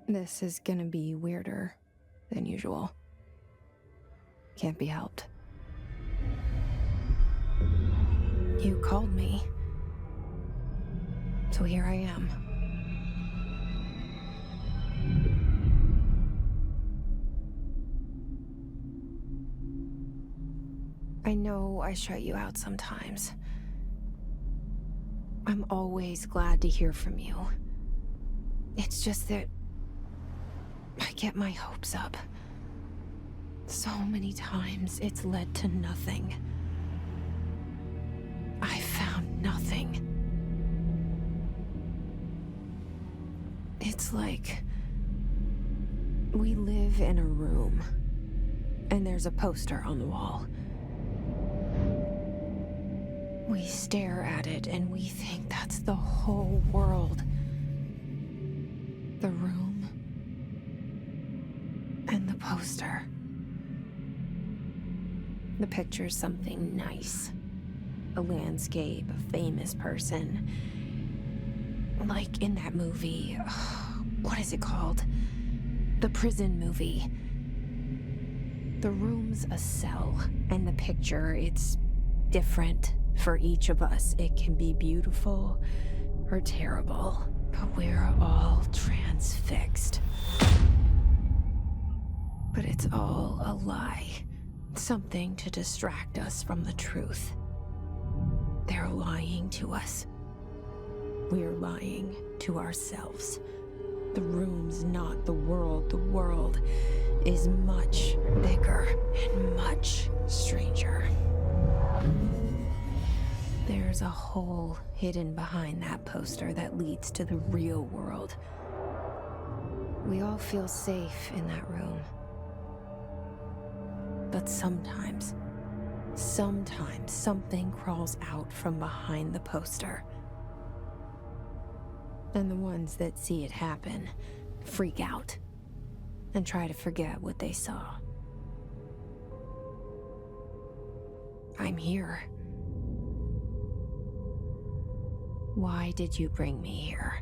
This is gonna be weirder than usual. Can't be helped. You called me. So here I am. I know I shut you out sometimes. I'm always glad to hear from you. It's just that I get my hopes up. So many times it's led to nothing. I found nothing. It's like we live in a room, and there's a poster on the wall. We stare at it and we think that's the whole world. The room and the poster. The picture's something nice. A landscape, a famous person. Like in that movie, what is it called? The prison movie. The room's a cell, and the picture, it's different for each of us. It can be beautiful or terrible, but we're all transfixed. But it's all a lie. Something to distract us from the truth. They're lying to us. We're lying to ourselves. The room's not the world. The world is much bigger and much stranger. There's a hole hidden behind that poster that leads to the real world. We all feel safe in that room. But sometimes something crawls out from behind the poster. And the ones that see it happen freak out and try to forget what they saw. I'm here. Why did you bring me here?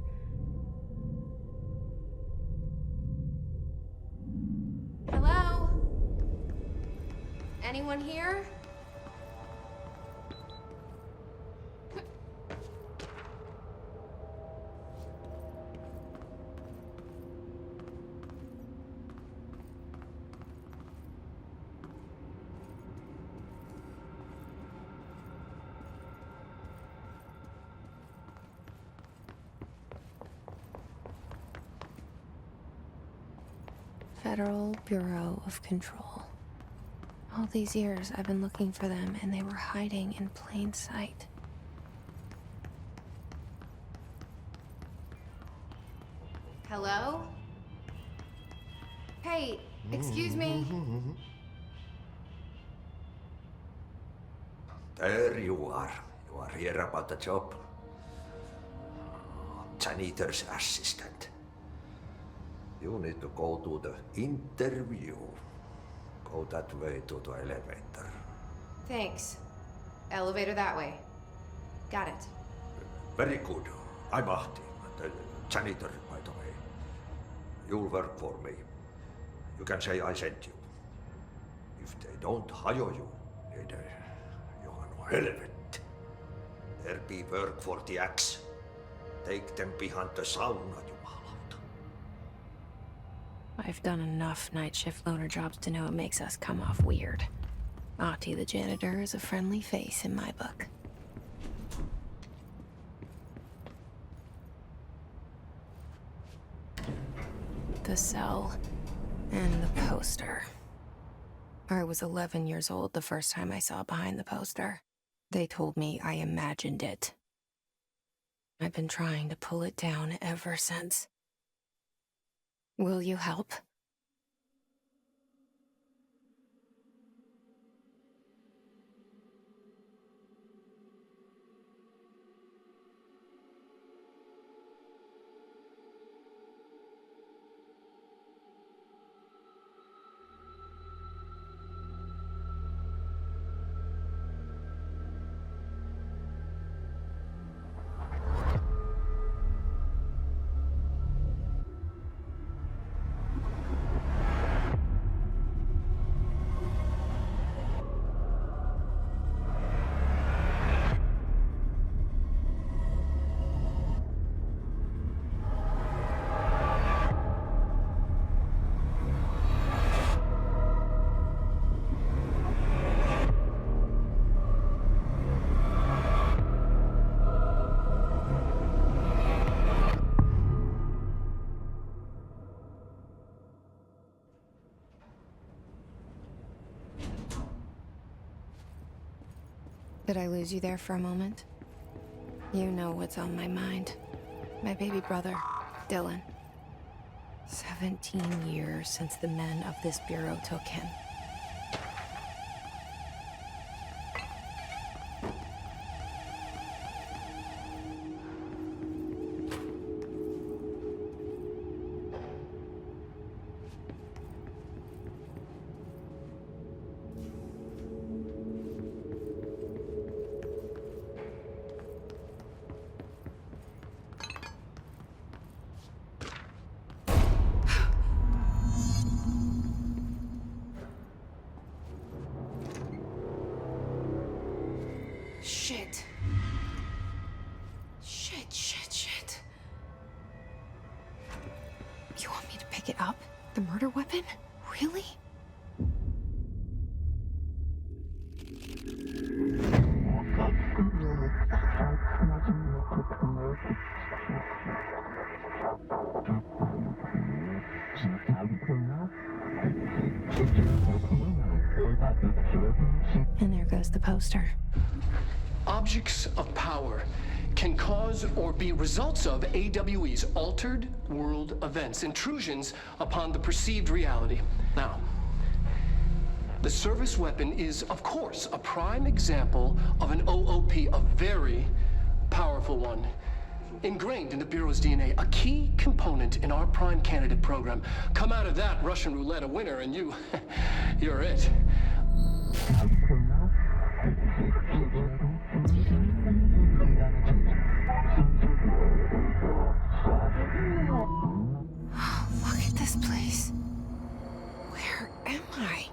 Hello? Anyone here? Federal Bureau of Control. All these years I've been looking for them, and they were hiding in plain sight. Hello? Hey, excuse me? There you are. You are here about the job. Janitor's assistant. You need to go to the interview. Go that way to the elevator. Thanks. Elevator that way. Got it. Very good. I'm Ahti, the janitor, by the way. You'll work for me. You can say I sent you. If they don't hire you, then you are no helvet. There be work for the axe. Take them behind the sauna, you malot. I've done enough night shift loner jobs to know it makes us come off weird. Ahti the janitor is a friendly face in my book. The cell and the poster. I was 11 years old the first time I saw behind the poster. They told me I imagined it. I've been trying to pull it down ever since. Will you help? Did I lose you there for a moment? You know what's on my mind. My baby brother, Dylan. 17 years since the men of this bureau took him. Shit. Shit. You want me to pick it up? The murder weapon? Really? And there goes the poster. Objects of power can cause or be results of AWE's altered world events, intrusions upon the perceived reality. Now, the service weapon is, of course, a prime example of an OOP, a very powerful one. Ingrained in the Bureau's DNA, a key component in our prime candidate program. Come out of that Russian roulette a winner and you're it. Look at this place. Where am I?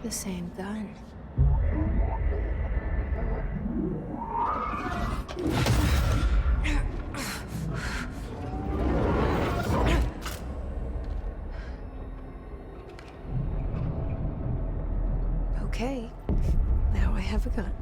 The same gun. Okay, now I have a gun.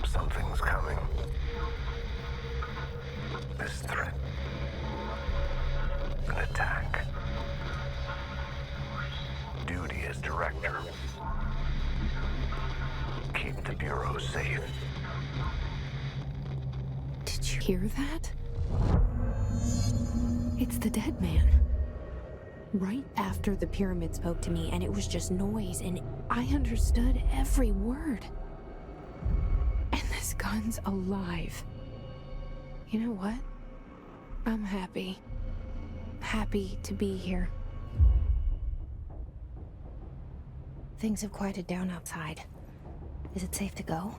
Something's coming. This threat. An attack. Duty as director. Keep the Bureau safe. Did you hear that? It's the dead man. Right after the pyramid spoke to me, and it was just noise, and I understood every word. And this gun's alive. You know what? I'm happy. Happy to be here. Things have quieted down outside. Is it safe to go?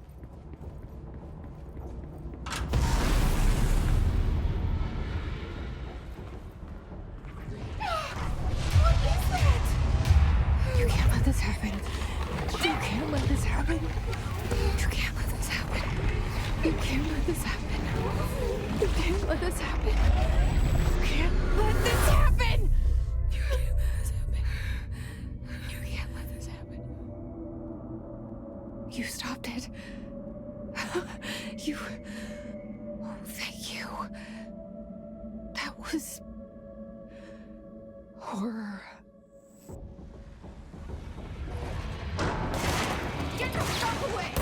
What is that? You can't let this happen. You can't let this happen. You can't let this happen. You can't let this happen. You can't let this happen. You can't let this happen. You can't let this happen. You can't let this happen. You stopped it. You... Oh, thank you. That was... horror. Get the fuck away!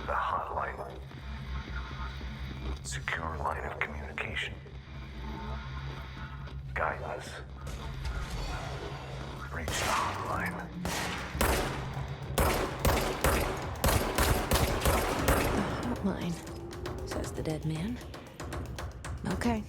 The hotline. Secure line of communication. Guidance. Reach the hotline. The hotline, says the dead man. Okay.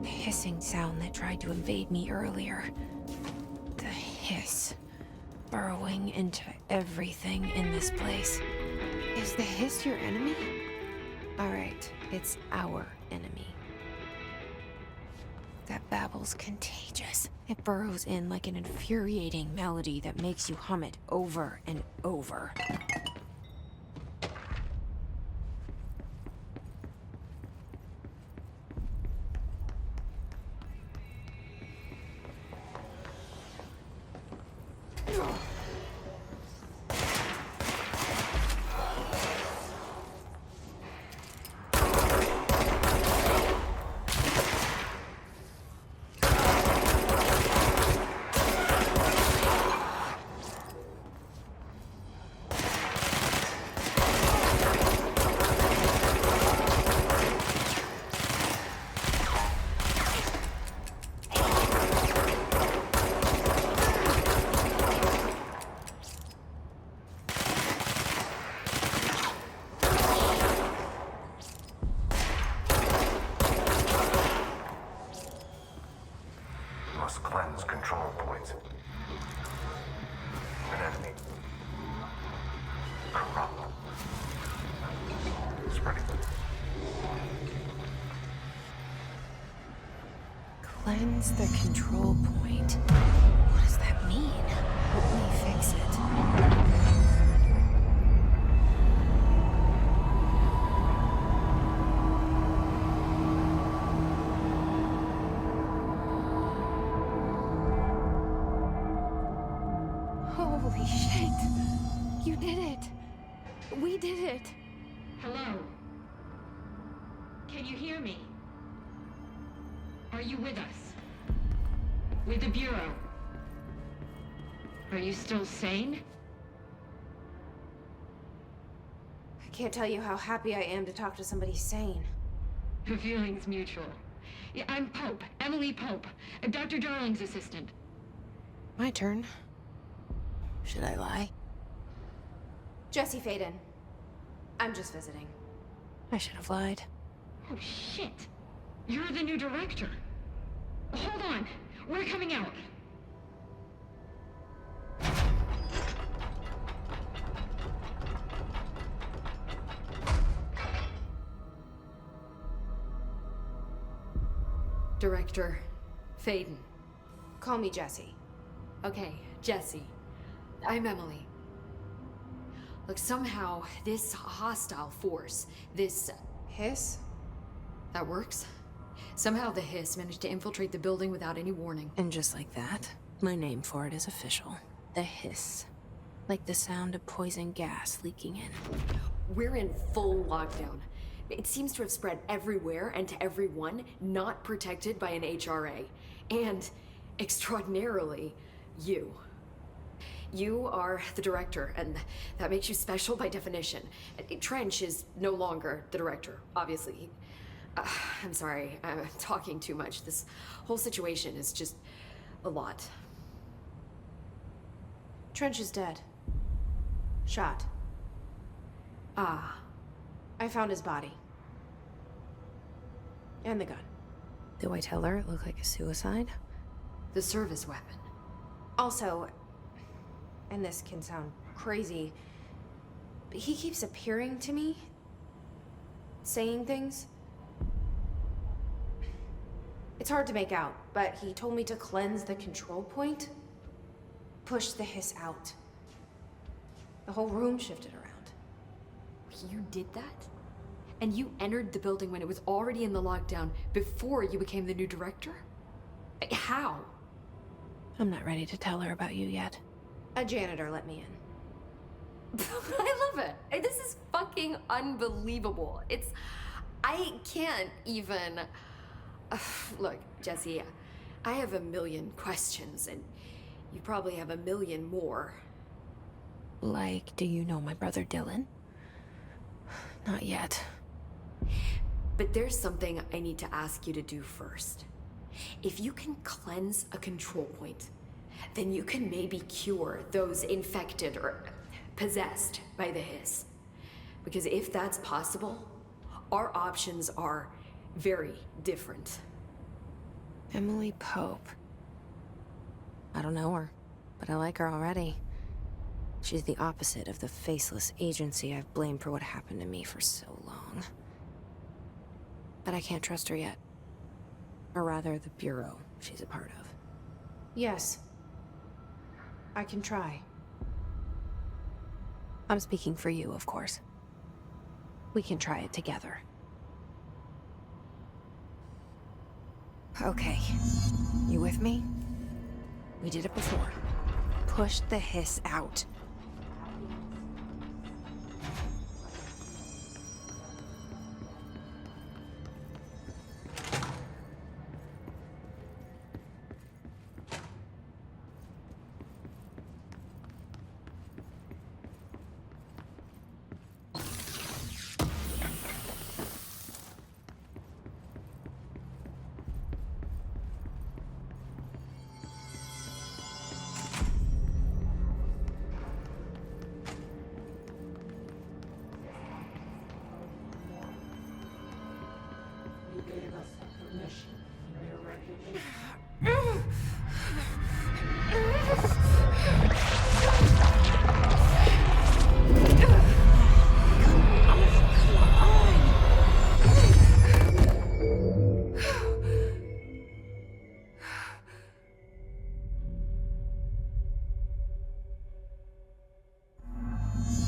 Hissing sound that tried to invade me earlier. The hiss. Burrowing into everything in this place. Is the hiss your enemy? Alright, it's our enemy. That babble's contagious. It burrows in like an infuriating melody that makes you hum it over and over. Must cleanse control points. An enemy. Corrupt. Spreading. Cleanse the control point. What does that mean? Help me fix it. Holy shit! You did it! We did it! Hello? Can you hear me? Are you with us? With the Bureau? Are you still sane? can't tell you how happy I am to talk to somebody sane. The feeling's mutual. Yeah, I'm Pope, Emily Pope, Dr. Darling's assistant. My turn. Should I lie? Jesse Faden. I'm just visiting. I should have lied. Oh, shit. You're the new director. Hold on. We're coming out. Director Faden. Call me Jesse. Okay, Jesse. I'm Emily. Look, somehow this hostile force, this... Hiss? that works? Somehow the Hiss managed to infiltrate the building without any warning. And just like that, my name for it is official. The Hiss. Like the sound of poison gas leaking in. We're in full lockdown. It seems to have spread everywhere and to everyone not protected by an HRA. And, extraordinarily, you. You are the director, and that makes you special by definition. Trench is no longer the director, obviously. I'm sorry, I'm talking too much. This whole situation is just a lot. Trench is dead. Shot. Ah. I found his body. And the gun. Do I tell her it looked like a suicide? The service weapon. Also, and this can sound crazy, but he keeps appearing to me, saying things. It's hard to make out, but he told me to cleanse the control point, push the Hiss out. The whole room shifted around. You did that? And you entered the building when it was already in the lockdown before you became the new director? How? I'm not ready to tell her about you yet. A janitor let me in. I love it. This is fucking unbelievable. I can't even... Look, Jesse, I have a million questions, and you probably have a million more. Like, do you know my brother Dylan? Not yet. But there's something I need to ask you to do first. If you can cleanse a control point, then you can maybe cure those infected or possessed by the Hiss. Because if that's possible, our options are very different. Emily Pope. I don't know her, but I like her already. She's the opposite of the faceless agency I've blamed for what happened to me for so long. But I can't trust her yet. Or rather, the Bureau she's a part of. Yes. I can try. I'm speaking for you, of course. We can try it together. Okay. You with me? We did it before. Push the Hiss out.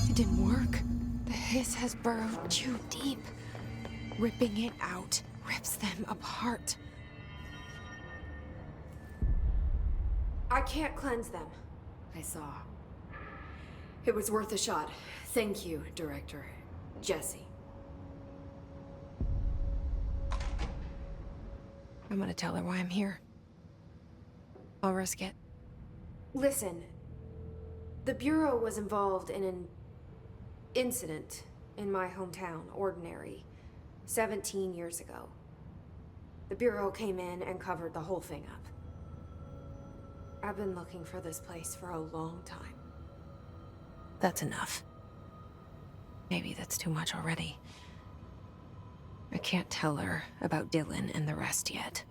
It didn't work. The Hiss has burrowed too deep. Ripping it out rips them apart. I can't cleanse them. I saw. It was worth a shot. Thank you, Director. Jesse. I'm gonna tell her why I'm here. I'll risk it. Listen, the Bureau was involved in an incident in my hometown, Ordinary, 17 years ago. The Bureau came in and covered the whole thing up. I've been looking for this place for a long time. That's enough. Maybe that's too much already. I can't tell her about Dylan and the rest yet.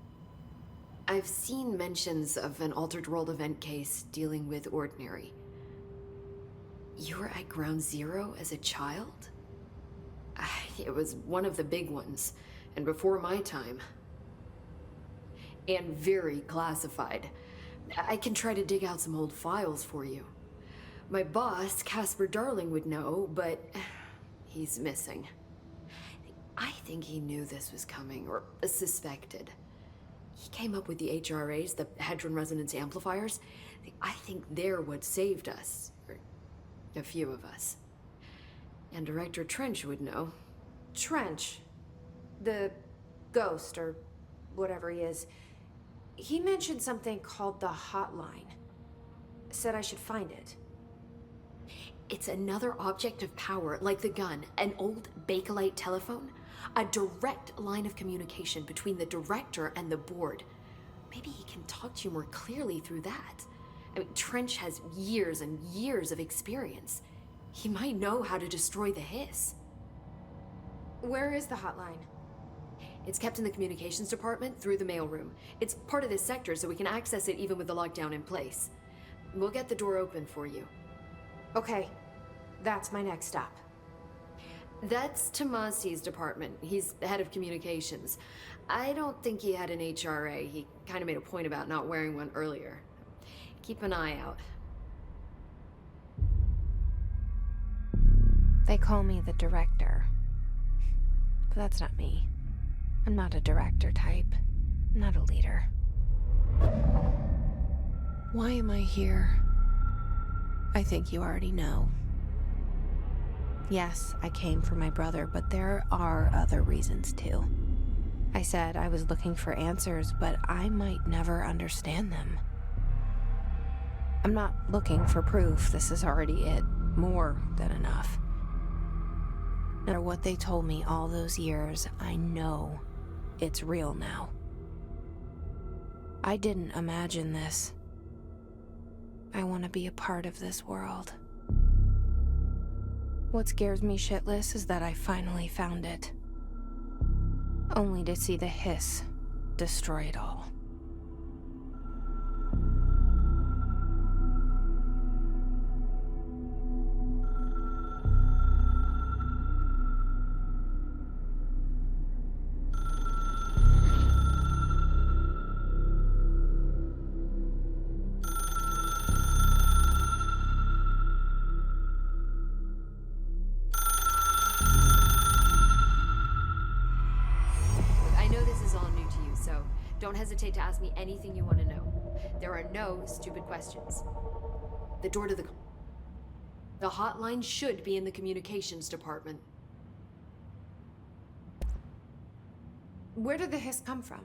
I've seen mentions of an Altered World event case dealing with Ordinary. You were at Ground Zero as a child? It was one of the big ones, and before my time. And very classified. I can try to dig out some old files for you. My boss, Casper Darling, would know, but he's missing. I think he knew this was coming, or suspected. He came up with the HRAs, the Hadron Resonance Amplifiers. I think they're what saved us. Or a few of us. And Director Trench would know. Trench, the ghost, or whatever he is, he mentioned something called the Hotline. Said I should find it. It's another object of power, like the gun, an old Bakelite telephone. A direct line of communication between the director and the board. Maybe he can talk to you more clearly through that. I mean, Trench has years and years of experience. He might know how to destroy the hiss. Where is the hotline? It's kept in the communications department through the mailroom. It's part of this sector, so we can access it even with the lockdown in place. We'll get the door open for you. Okay, that's my next stop. That's Tomasi's department. He's the head of communications. I don't think he had an HRA. He kind of made a point about not wearing one earlier. Keep an eye out. They call me the director. But that's not me. I'm not a director type. I'm not a leader. Why am I here? I think you already know. Yes, I came for my brother, but there are other reasons too. I said I was looking for answers, but I might never understand them. I'm not looking for proof. This is already it. More than enough. No matter what they told me all those years, I know it's real now. I didn't imagine this. I want to be a part of this world. What scares me shitless is that I finally found it. Only to see the hiss destroy it all. Don't hesitate to ask me anything you want to know. There are no stupid questions. The door to the hotline should be in the communications department. Where did the hiss come from?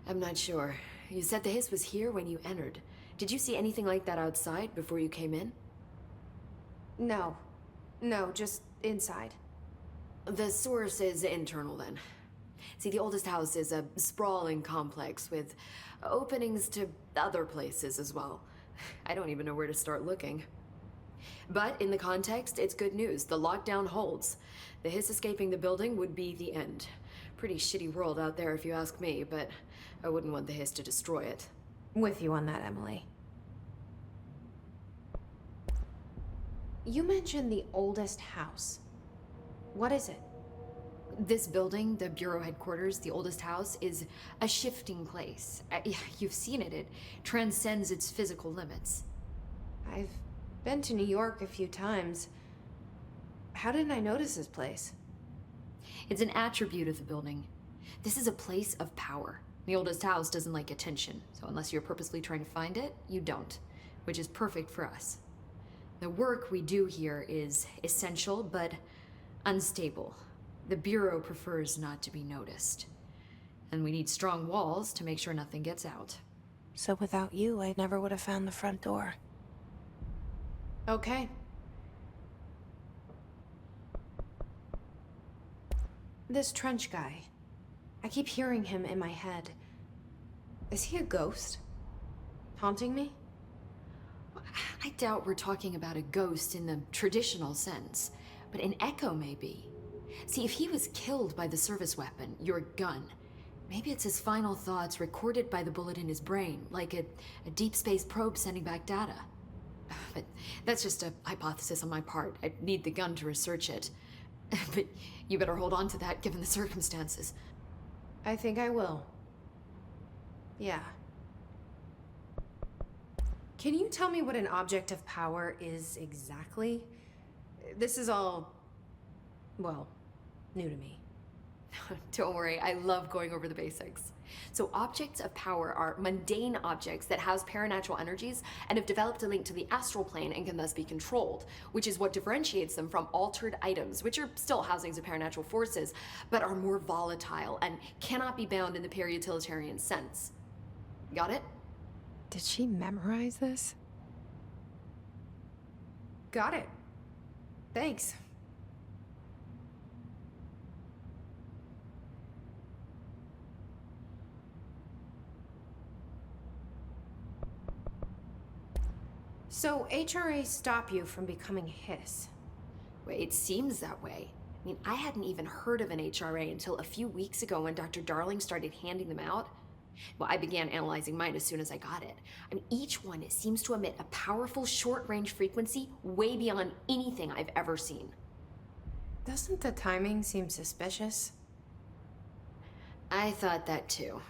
I'm not sure. You said the hiss was here when you entered. Did you see anything like that outside before you came in? No. No, just inside. The source is internal then. See, the oldest house is a sprawling complex with openings to other places as well. I don't even know where to start looking. But in the context, it's good news. The lockdown holds. The hiss escaping the building would be the end. Pretty shitty world out there if you ask me, but I wouldn't want the hiss to destroy it. With you on that, Emily. You mentioned the oldest house. What is it? This building, the Bureau headquarters, the oldest house, is a shifting place. You've seen it. It transcends its physical limits. I've been to New York a few times. How didn't I notice this place? It's an attribute of the building. This is a place of power. The oldest house doesn't like attention, so unless you're purposely trying to find it, you don't, which is perfect for us. The work we do here is essential, but unstable. The Bureau prefers not to be noticed. And we need strong walls to make sure nothing gets out. So without you, I never would have found the front door. Okay. This Trench guy. I keep hearing him in my head. Is he a ghost? Haunting me? I doubt we're talking about a ghost in the traditional sense, but an echo maybe. See, if he was killed by the service weapon, your gun, maybe it's his final thoughts recorded by the bullet in his brain, like a deep space probe sending back data. But that's just a hypothesis on my part. I'd need the gun to research it. But you better hold on to that given the circumstances. I think I will. Yeah. Can you tell me what an object of power is exactly? This is all, well, new to me. Don't worry, I love going over the basics. So objects of power are mundane objects that house paranatural energies and have developed a link to the astral plane and can thus be controlled, which is what differentiates them from altered items, which are still housings of paranatural forces, but are more volatile and cannot be bound in the peri-utilitarian sense. Got it? Did she memorize this? Got it. Thanks. So, HRA stop you from becoming Hiss? Well, it seems that way. I mean, I hadn't even heard of an HRA until a few weeks ago when Dr. Darling started handing them out. Well, I began analyzing mine as soon as I got it. I mean, each one seems to emit a powerful short-range frequency way beyond anything I've ever seen. Doesn't the timing seem suspicious? I thought that too.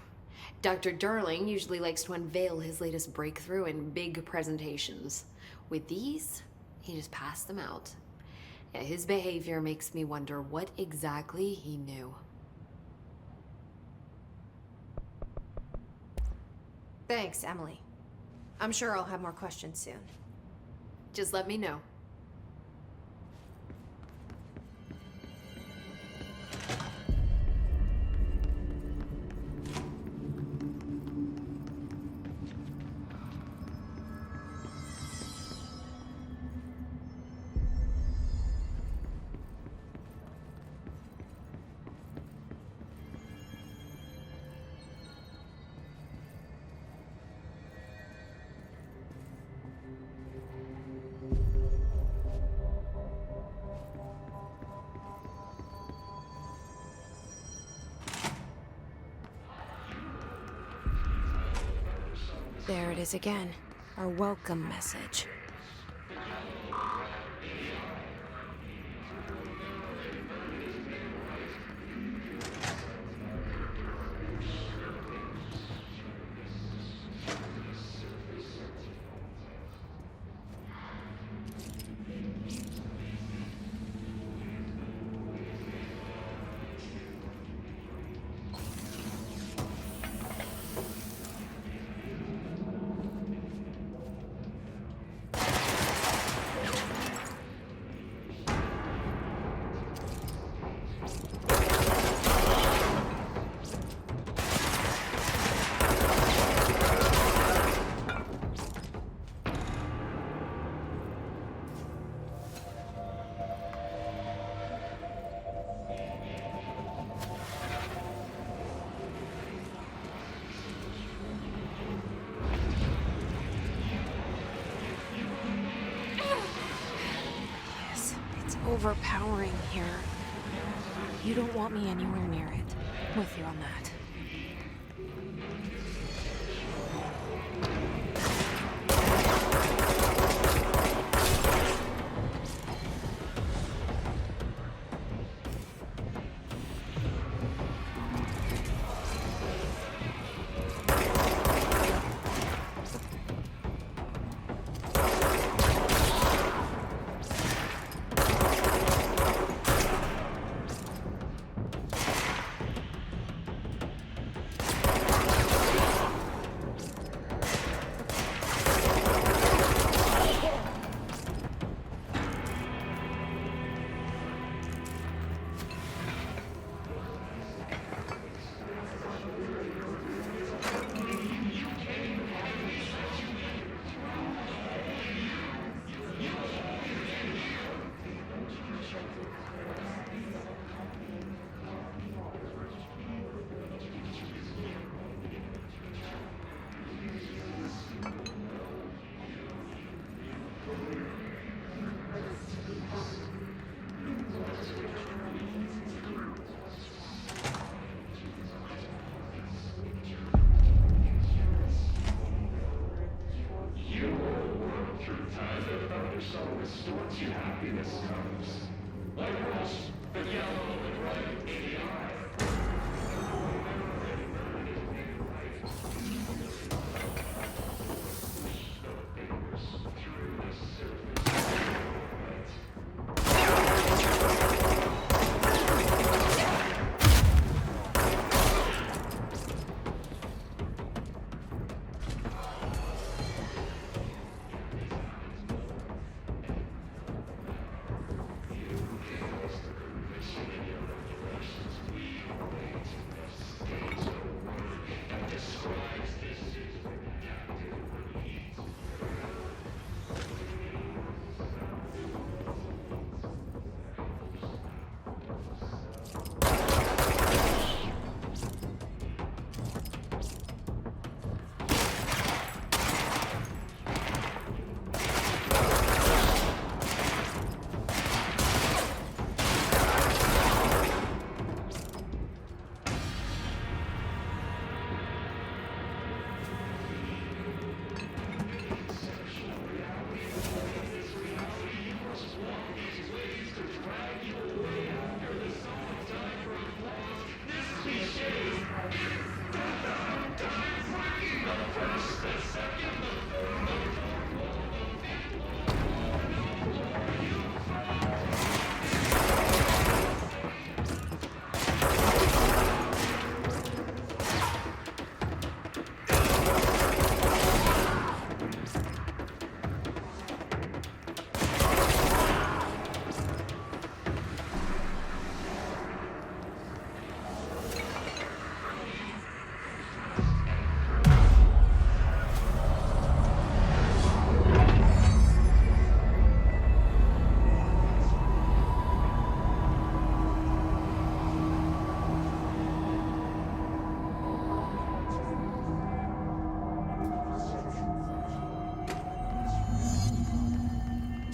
Dr. Darling usually likes to unveil his latest breakthrough in big presentations. With these, he just passed them out. Yeah, his behavior makes me wonder what exactly he knew. Thanks, Emily. I'm sure I'll have more questions soon. Just let me know. There it is again. Our welcome message. Overpowering here. You don't want me anywhere near it. With you on that.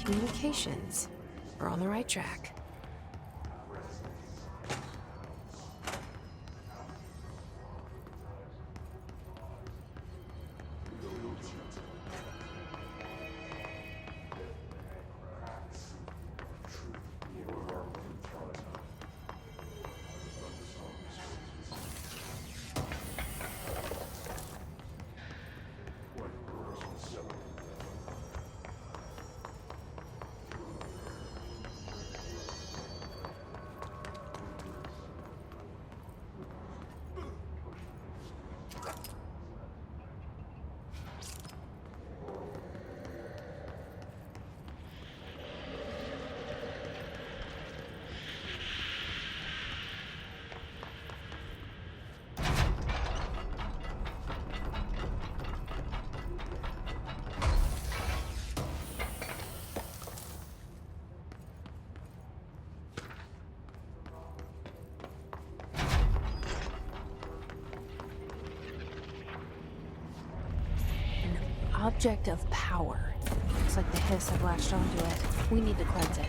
Communications. We're on the right track. Object of power. Looks like the hiss have latched onto it. We need to cleanse it.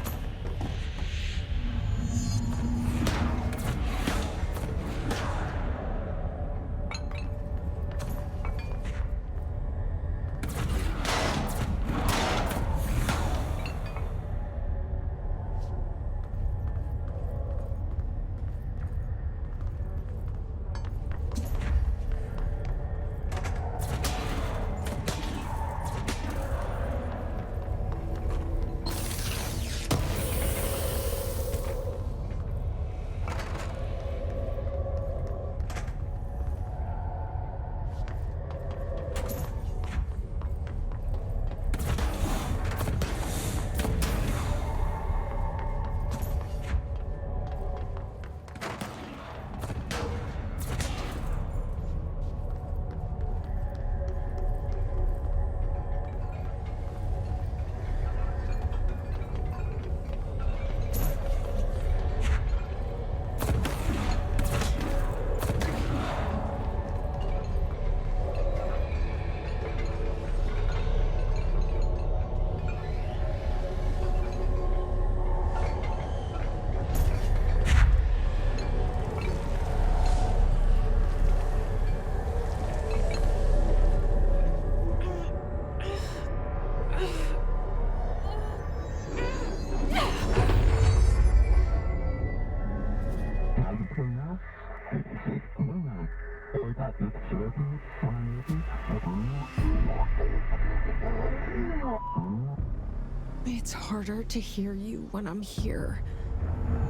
It's harder to hear you when I'm here.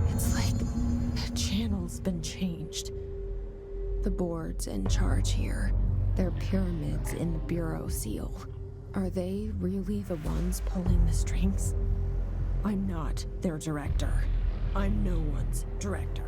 It's like the channel's been changed. The board's in charge here. They're pyramids in the Bureau seal. Are they really the ones pulling the strings? I'm not their director. I'm no one's director.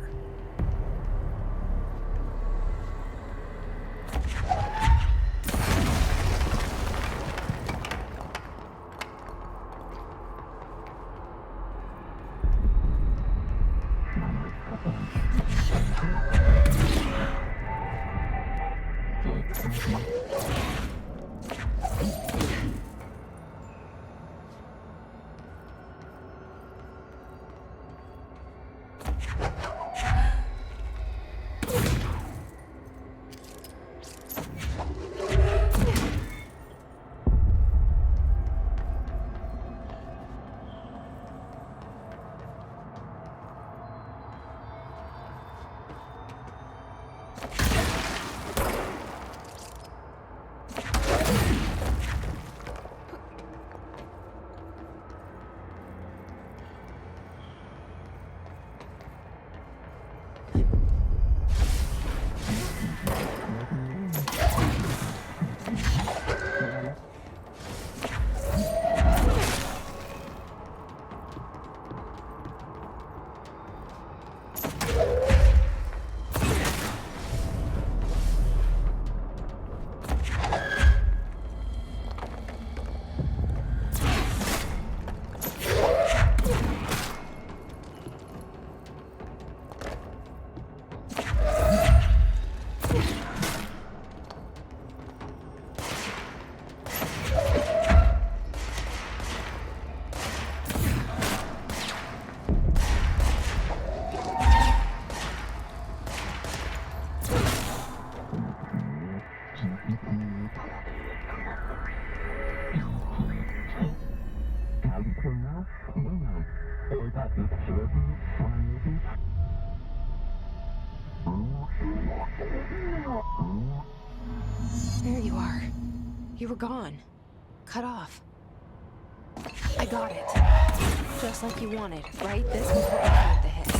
There you are. You were gone. Cut off. I got it. Just like you wanted, right? This was what you had the hiss.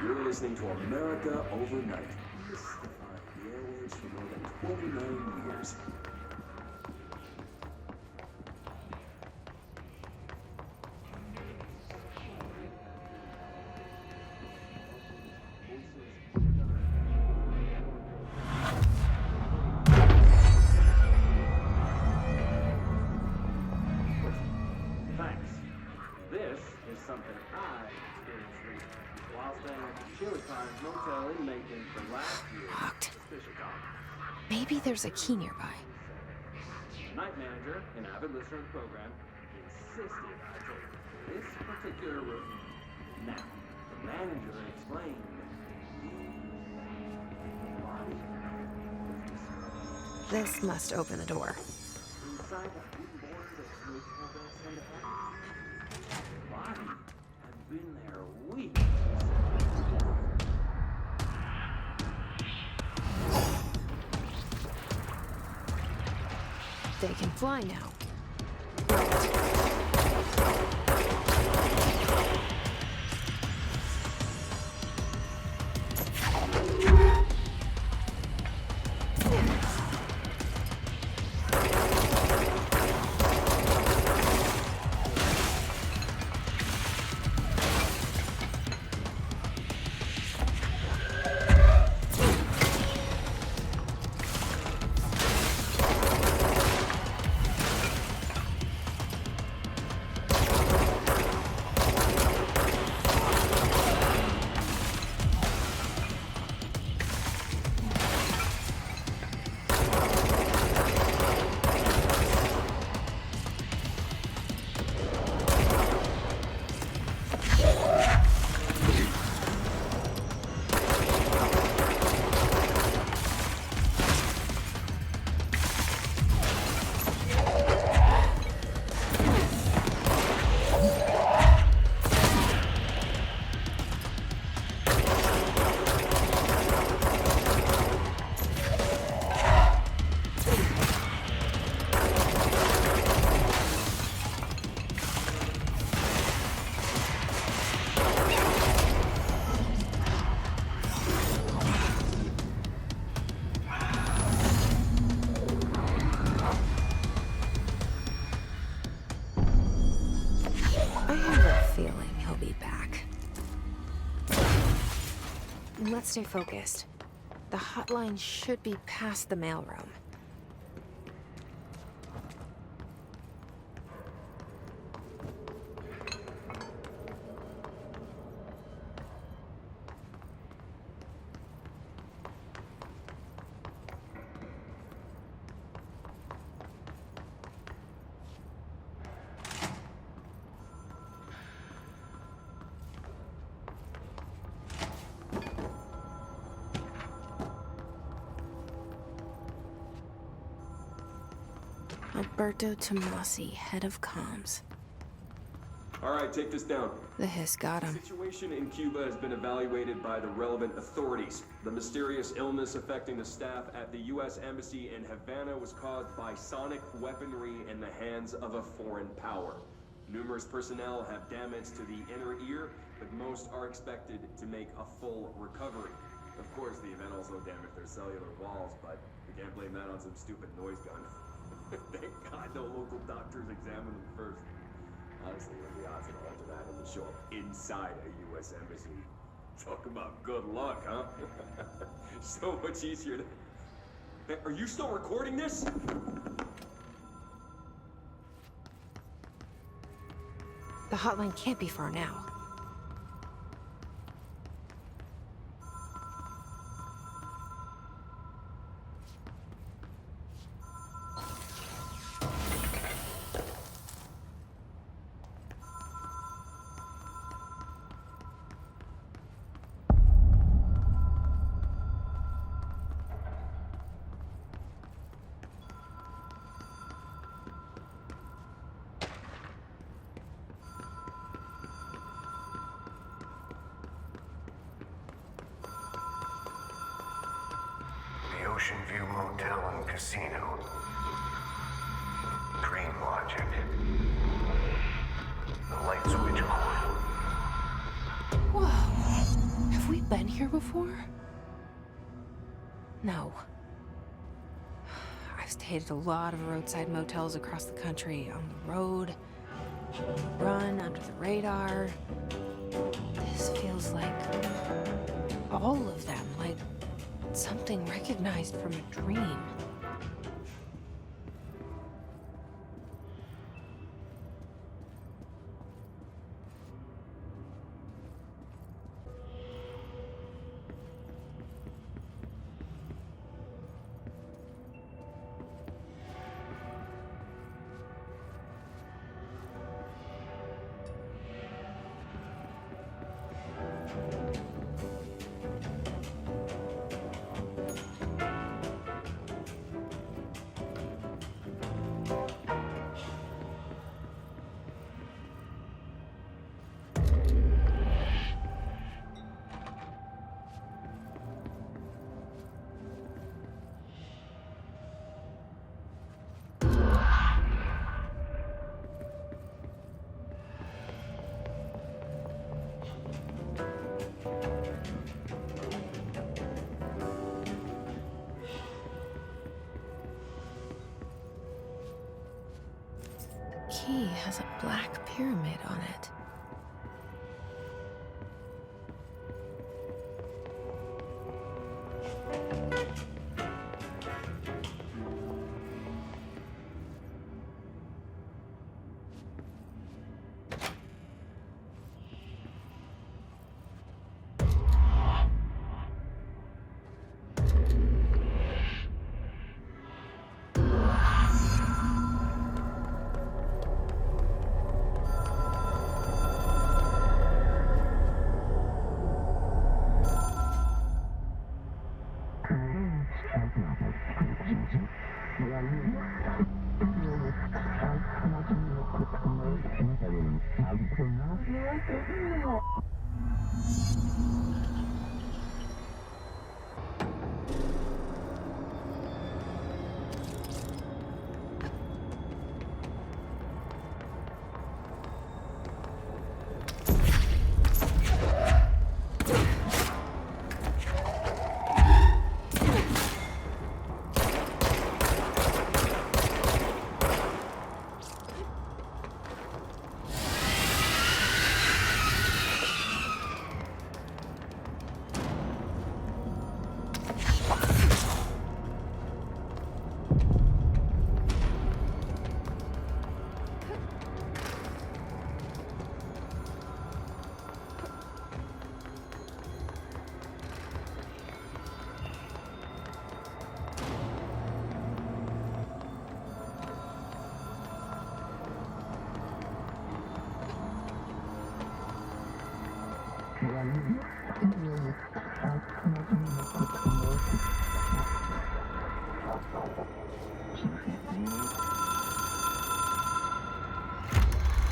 You're listening to America Overnight. Mystifying the airwaves for more than 29 years. Thanks. This is something I experienced recently while staying at the Chili Pines Motel in Macon for last year. Locked. Suspicious object. Maybe there's a key nearby. The night manager, an avid listener of the program, insisted I take this particular room. Now, the manager explained the body was This must open the door. inside that wooden board that motel beds tend to have. The body had been there weeks. They can fly now. I have a feeling he'll be back. Let's stay focused. The hotline should be past the mailroom. Alberto Tomasi, head of comms. All right, take this down. The hiss got The him. situation in Cuba has been evaluated by the relevant authorities. The mysterious illness affecting the staff at the U.S. Embassy in Havana was caused by sonic weaponry in the hands of a foreign power. Numerous personnel have damage to the inner ear, but most are expected to make a full recovery. Of course, the event also damaged their cellular walls, but we can't blame that on some stupid noise gun. Thank God no local doctors examined them first. Honestly, what are the odds that a bunch of animals show up inside a U.S. embassy? Talk about good luck, huh? So much easier to... Hey, are you still recording this? The hotline can't be far now. The Ocean View Motel and Casino. Green logic. The light switch coil. Whoa. Have we been here before? No. I've stayed at a lot of roadside motels across the country, on the road, run under the radar. This feels like all of them, like something recognized from a dream. key has a black pyramid on it.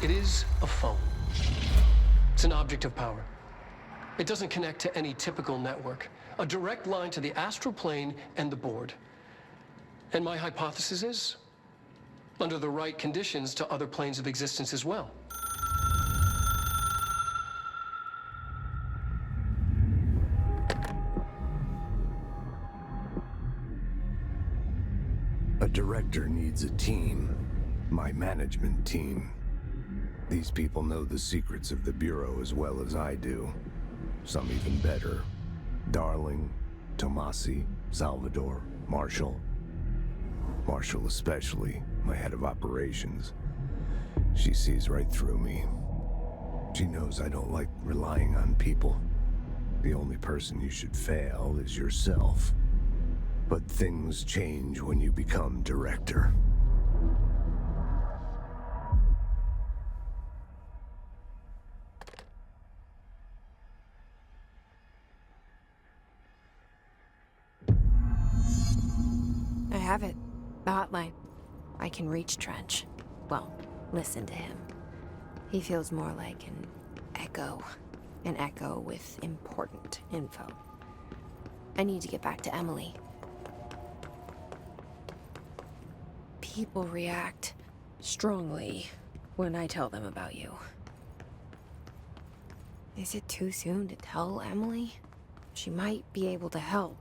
It is a phone. It's an object of power. It doesn't connect to any typical network. A direct line to the astral plane and the board. And my hypothesis is, under the right conditions, to other planes of existence as well. A director needs a team. My management team. These people know the secrets of the Bureau as well as I do. Some even better. Darling, Tomasi, Salvador, Marshall. Marshall especially, my head of operations. She sees right through me. She knows I don't like relying on people. The only person you should fail is yourself. But things change when you become director. I have it. The hotline. I can reach Trench. Well, listen to him. He feels more like an echo. An echo with important info. I need to get back to Emily. People react strongly when I tell them about you. Is it too soon to tell Emily? She might be able to help.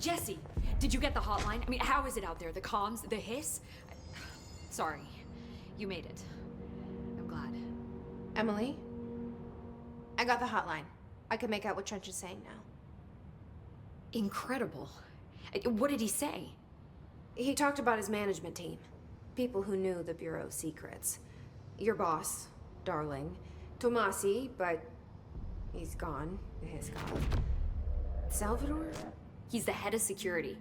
Jesse, did you get the hotline? I mean, how is it out there? The comms, the hiss? Sorry, you made it. I'm glad. Emily? I got the hotline. I can make out what Trench is saying now. Incredible. What did he say? He talked about his management team. People who knew the Bureau's secrets. Your boss, Darling. Tomasi, but he's gone. He's gone. Salvador? He's the head of security.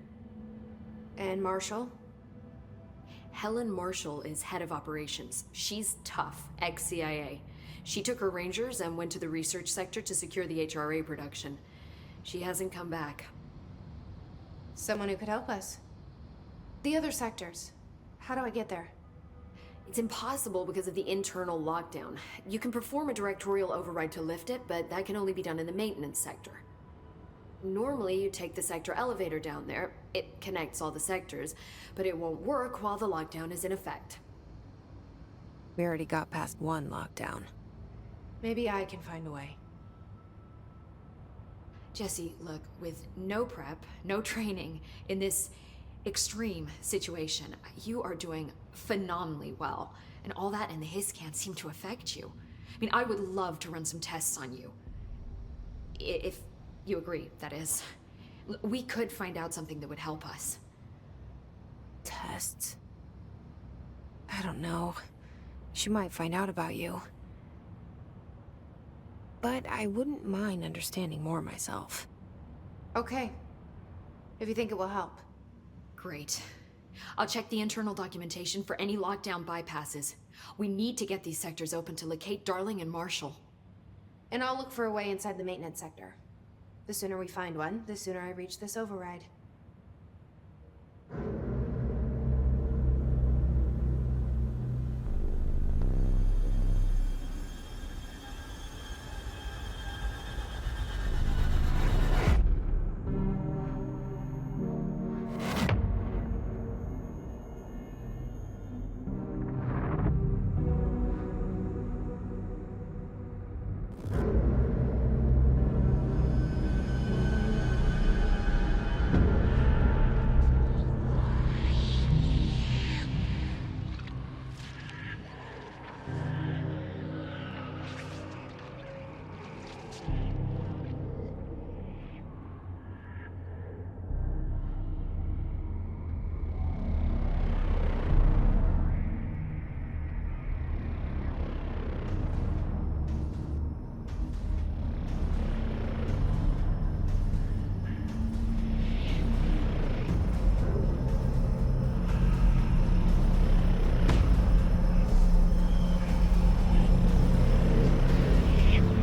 And Marshall? Helen Marshall is head of operations. She's tough, ex-CIA. She took her Rangers and went to the research sector to secure the HRA production. She hasn't come back. Someone who could help us. The other sectors. How do I get there? It's impossible because of the internal lockdown. You can perform a directorial override to lift it, but that can only be done in the maintenance sector. Normally, you take the sector elevator down there. It connects all the sectors, but it won't work while the lockdown is in effect. We already got past one lockdown. Maybe I can find a way. Jesse, look, with no prep, no training, in this extreme situation, you are doing phenomenally well. And all that and the hiss can't seem to affect you. I mean, I would love to run some tests on you. If you agree, that is. We could find out something that would help us. Tests? I don't know. She might find out about you. But I wouldn't mind understanding more myself. Okay. If you think it will help. Great. I'll check the internal documentation for any lockdown bypasses. We need to get these sectors open to locate Darling and Marshall. And I'll look for a way inside the maintenance sector. The sooner we find one, the sooner I reach this override.